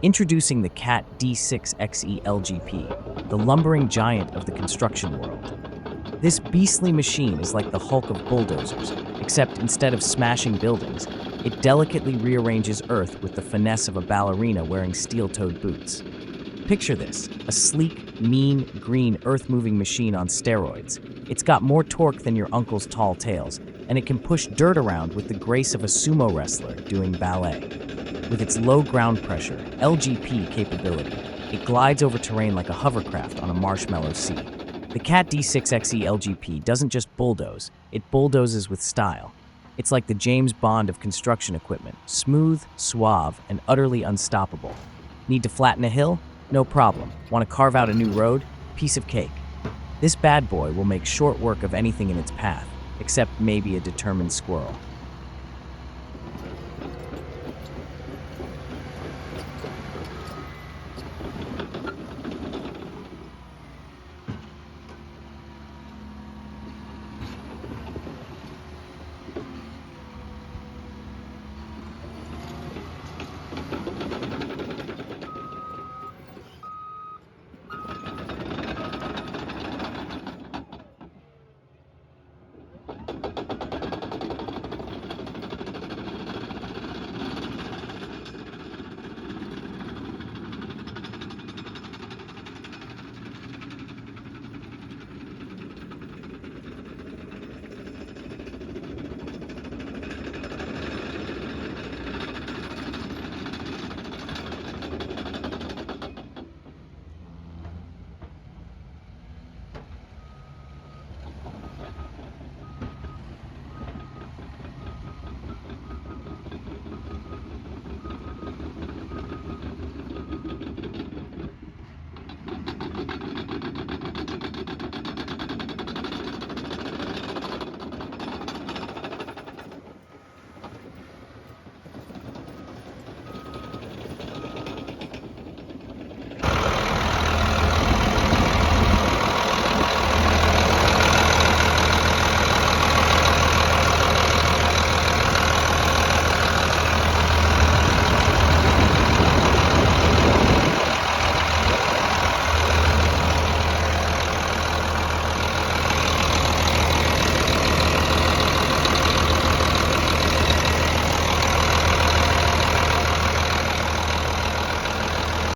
Introducing the CAT D6 XE LGP, the lumbering giant of the construction world. This beastly machine is like the Hulk of bulldozers, except instead of smashing buildings, it delicately rearranges Earth with the finesse of a ballerina wearing steel-toed boots. Picture this, a sleek, mean, green, earth-moving machine on steroids. It's got more torque than your uncle's tall tales, and it can push dirt around with the grace of a sumo wrestler doing ballet. With its low ground pressure, LGP capability, it glides over terrain like a hovercraft on a marshmallow sea. The CAT D6 XE LGP doesn't just bulldoze, it bulldozes with style. It's like the James Bond of construction equipment, smooth, suave, and utterly unstoppable. Need to flatten a hill? No problem. Want to carve out a new road? Piece of cake. This bad boy will make short work of anything in its path, except maybe a determined squirrel.